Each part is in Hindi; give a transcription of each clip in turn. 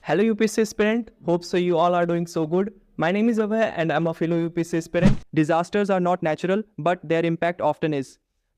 Hello UPSC aspirant, hope so you all are doing so good. My name is Abhay and I'm a fellow UPSC aspirant. Disasters are not natural but their impact often is.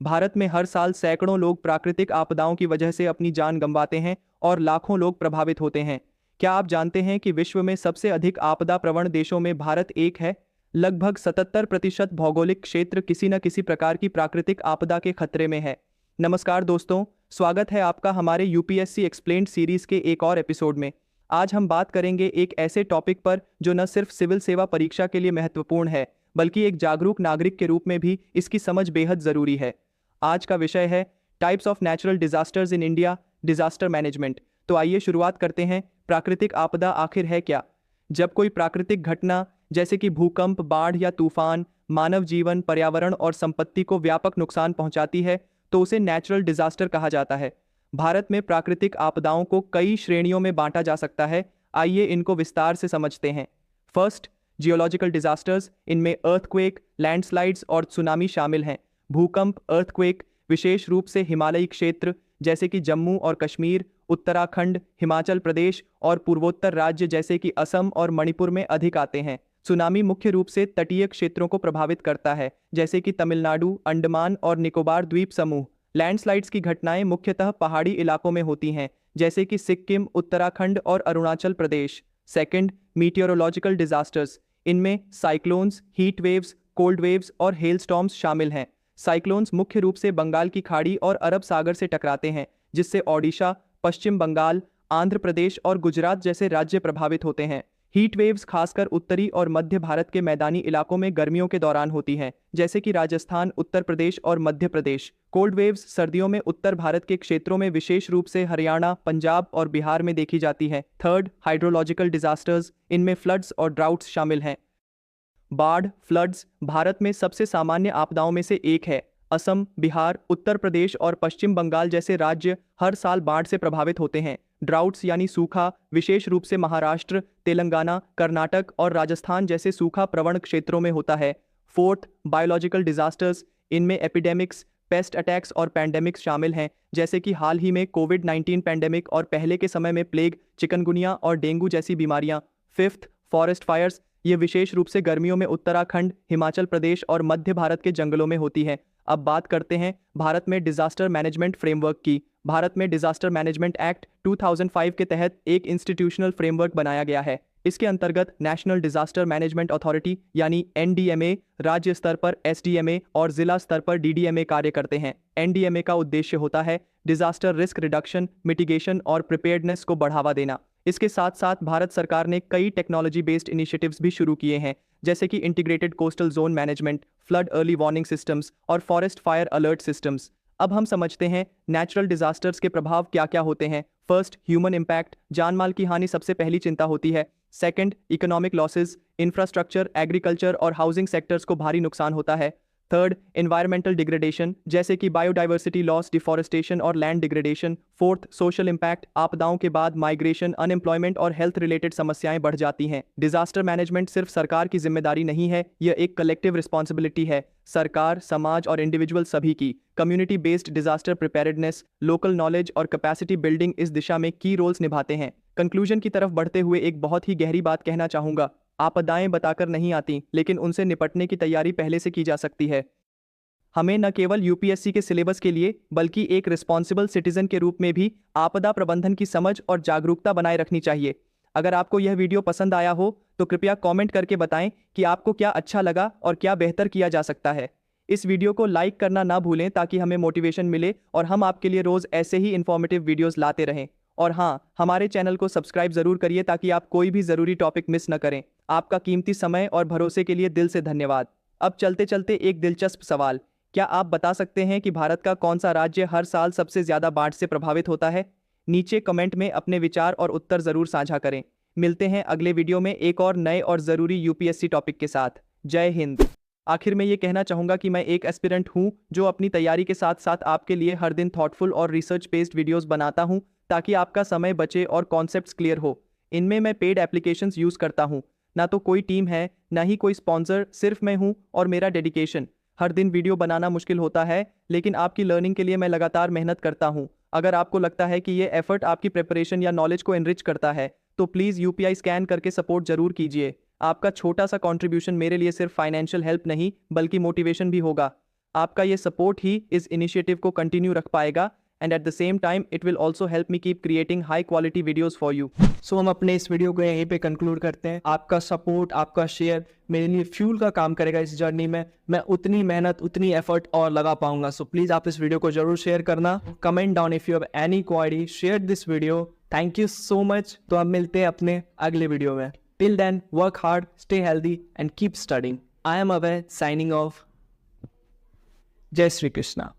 Bharat में हर साल सैकड़ों लोग प्राकृतिक आपदाओं की वजह से अपनी जान गंवाते हैं और लाखों लोग प्रभावित होते हैं। क्या आप जानते हैं कि विश्व में सबसे अधिक आपदा प्रवण देशों में भारत एक है? लगभग 77% भौगोलिक क्षेत्र किसी न किसी प्रकार की प्राकृतिक आपदा के खतरे में है। नमस्कार दोस्तों, स्वागत है आपका हमारे यूपीएससी एक्सप्लेन्ड सीरीज के एक और एपिसोड में। आज हम बात करेंगे एक ऐसे टॉपिक पर जो न सिर्फ सिविल सेवा परीक्षा के लिए महत्वपूर्ण है बल्कि एक जागरूक नागरिक के रूप में भी इसकी समझ बेहद जरूरी है। आज का विषय है types of natural disasters in India, disaster management. तो आइए शुरुआत करते हैं। प्राकृतिक आपदा आखिर है क्या? जब कोई प्राकृतिक घटना जैसे कि भूकंप, बाढ़ या तूफान मानव जीवन, पर्यावरण और संपत्ति को व्यापक नुकसान पहुंचाती है तो उसे नेचुरल डिजास्टर कहा जाता है। भारत में प्राकृतिक आपदाओं को कई श्रेणियों में बांटा जा सकता है। आइए इनको विस्तार से समझते हैं। First, geological disasters. इनमें अर्थक्वेक, लैंडस्लाइड्स और सुनामी शामिल हैं। भूकंप, अर्थक्वेक विशेष रूप से हिमालयी क्षेत्र जैसे कि जम्मू और कश्मीर, उत्तराखंड, हिमाचल प्रदेश और पूर्वोत्तर राज्य जैसे कि असम और मणिपुर में अधिक आते हैं। सुनामी मुख्य रूप से तटीय क्षेत्रों को प्रभावित करता है जैसे कि तमिलनाडु, अंडमान और निकोबार द्वीप समूह। लैंडस्लाइड्स की घटनाएं मुख्यतः पहाड़ी इलाकों में होती हैं जैसे कि सिक्किम, उत्तराखंड और Arunachal Pradesh. Second, meteorological disasters. इनमें cyclones, heat waves, cold waves और हेलस्टॉर्म्स शामिल हैं। साइक्लोन्स मुख्य रूप से बंगाल की खाड़ी और अरब सागर से टकराते हैं जिससे ओडिशा, पश्चिम बंगाल, आंध्र प्रदेश और गुजरात जैसे राज्य प्रभावित होते हैं। हीट वेव्स खासकर उत्तरी और मध्य भारत के मैदानी इलाकों में गर्मियों के दौरान होती हैं जैसे कि राजस्थान, उत्तर प्रदेश और मध्य प्रदेश। कोल्ड वेव्स सर्दियों में उत्तर भारत के क्षेत्रों में विशेष रूप से हरियाणा, पंजाब और बिहार में देखी जाती है। Third, hydrological disasters. इनमें फ्लड्स और ड्राउट्स शामिल हैं। बाढ़, फ्लड्स भारत में सबसे सामान्य आपदाओं में से एक है। असम, बिहार, उत्तर प्रदेश और पश्चिम बंगाल जैसे राज्य हर साल बाढ़ से प्रभावित होते हैं। ड्राउट्स यानी सूखा विशेष रूप से महाराष्ट्र, तेलंगाना, कर्नाटक और राजस्थान जैसे सूखा प्रवण क्षेत्रों में होता है। Fourth, biological disasters. इनमें एपिडेमिक्स, पेस्ट अटैक्स और पैंडेमिक्स शामिल हैं जैसे कि हाल ही में कोविड-19 पैंडेमिक और पहले के समय में प्लेग, चिकनगुनिया और डेंगू जैसी बीमारियां। Fifth, forest fires. ये विशेष रूप से गर्मियों में उत्तराखंड, हिमाचल प्रदेश और मध्य भारत के जंगलों में होती है। अब बात करते हैं भारत में डिजास्टर मैनेजमेंट फ्रेमवर्क की। भारत में डिजास्टर मैनेजमेंट एक्ट 2005 के तहत एक इंस्टीट्यूशनल फ्रेमवर्क बनाया गया है। इसके अंतर्गत नेशनल डिजास्टर मैनेजमेंट अथॉरिटी यानी एनडीएमए, राज्य स्तर पर एसडीएमए और जिला स्तर पर डीडीएमए कार्य करते हैं। एनडीएमए का उद्देश्य होता है डिजास्टर रिस्क रिडक्शन, मिटिगेशन और प्रिपेयर्डनेस को बढ़ावा देना। इसके साथ साथ भारत सरकार ने कई टेक्नोलॉजी बेस्ड इनिशिएटिव्स भी शुरू किए हैं जैसे कि integrated coastal zone management, flood early warning systems और फॉरेस्ट फायर अलर्ट सिस्टम्स। अब हम समझते हैं नेचुरल डिजास्टर्स के प्रभाव क्या क्या होते हैं। First, human impact. जान माल की हानि सबसे पहली चिंता होती है। Second, economic losses. Infrastructure, agriculture और हाउसिंग सेक्टर्स को भारी नुकसान होता है। थर्ड, एनवायरमेंटल डिग्रेडेशन जैसे कि बायोडाइवर्सिटी लॉस, डिफॉरेस्टेशन और land degradation. Fourth, social impact. आपदाओं के बाद माइग्रेशन, अनएम्प्लॉयमेंट और हेल्थ रिलेटेड समस्याएं बढ़ जाती हैं। डिजास्टर मैनेजमेंट सिर्फ सरकार की जिम्मेदारी नहीं है, यह एक कलेक्टिव रिस्पॉन्सिबिलिटी है। सरकार, समाज और इंडिविजुअल सभी की। Community based disaster preparedness, local knowledge और कैपेसिटी बिल्डिंग इस दिशा में की रोल्स निभाते हैं। कंक्लूजन की तरफ बढ़ते हुए एक बहुत ही गहरी बात कहना चाहूंगा। आपदाएं बताकर नहीं आती, लेकिन उनसे निपटने की तैयारी पहले से की जा सकती है। हमें न केवल यूपीएससी के सिलेबस के लिए बल्कि एक रिस्पॉन्सिबल सिटीजन के रूप में भी आपदा प्रबंधन की समझ और जागरूकता बनाए रखनी चाहिए। अगर आपको यह वीडियो पसंद आया हो तो कृपया कमेंट करके बताएं कि आपको क्या अच्छा लगा और क्या बेहतर किया जा सकता है। इस वीडियो को लाइक करना ना भूलें ताकि हमें मोटिवेशन मिले और हम आपके लिए रोज ऐसे ही इंफॉर्मेटिव वीडियोस लाते रहें। और हाँ, हमारे चैनल को सब्सक्राइब जरूर करिए ताकि आप कोई भी जरूरी टॉपिक मिस न करें। आपका कीमती समय और भरोसे के लिए दिल से धन्यवाद। अब चलते चलते एक दिलचस्प सवाल, क्या आप बता सकते हैं कि भारत का कौन सा राज्य हर साल सबसे ज्यादा बाढ़ से प्रभावित होता है? नीचे कमेंट में अपने विचार और उत्तर जरूर साझा करें। मिलते हैं अगले वीडियो में एक और नए और जरूरी यूपीएससी टॉपिक के साथ। जय हिंद। आखिर में ये कहना चाहूंगा कि मैं एक एस्पिरेंट हूं जो अपनी तैयारी के साथ साथ आपके लिए हर दिन थॉटफुल और रिसर्च बेस्ड वीडियोस बनाता हूं ताकि आपका समय बचे और कॉन्सेप्ट्स क्लियर हो। इनमें मैं पेड एप्लीकेशंस यूज करता हूं, ना तो कोई टीम है ना ही कोई स्पॉन्सर, सिर्फ मैं हूं और मेरा डेडिकेशन। हर दिन वीडियो बनाना मुश्किल होता है लेकिन आपकी लर्निंग के लिए मैं लगातार मेहनत करता हूं। अगर आपको लगता है कि ये एफर्ट आपकी प्रिपरेशन या नॉलेज को एनरिच करता है तो प्लीज़ यूपीआई स्कैन करके सपोर्ट जरूर कीजिए। आपका छोटा सा कंट्रीब्यूशन मेरे लिए सिर्फ फाइनेंशियल हेल्प नहीं बल्कि मोटिवेशन भी होगा। आपका ये सपोर्ट ही इस इनिशिएटिव को कंटिन्यू रख पाएगा and at the same time it will also help me keep creating high quality videos for you. So हम अपने इस वीडियो को यहीं पे कंक्लूड करते हैं। आपका सपोर्ट, आपका शेयर मेरे लिए फ्यूल का काम करेगा इस जर्नी में। मैं उतनी मेहनत, उतनी एफर्ट और लगा पाऊंगा। सो प्लीज़ आप इस वीडियो को जरूर शेयर करना। Comment down if you have any query, share this video. Thank you so much. तो अब मिलते हैं अपने अगले वीडियो में। Till then work hard, stay healthy and keep studying. I am Abhay, signing off. जय श्री कृष्णा।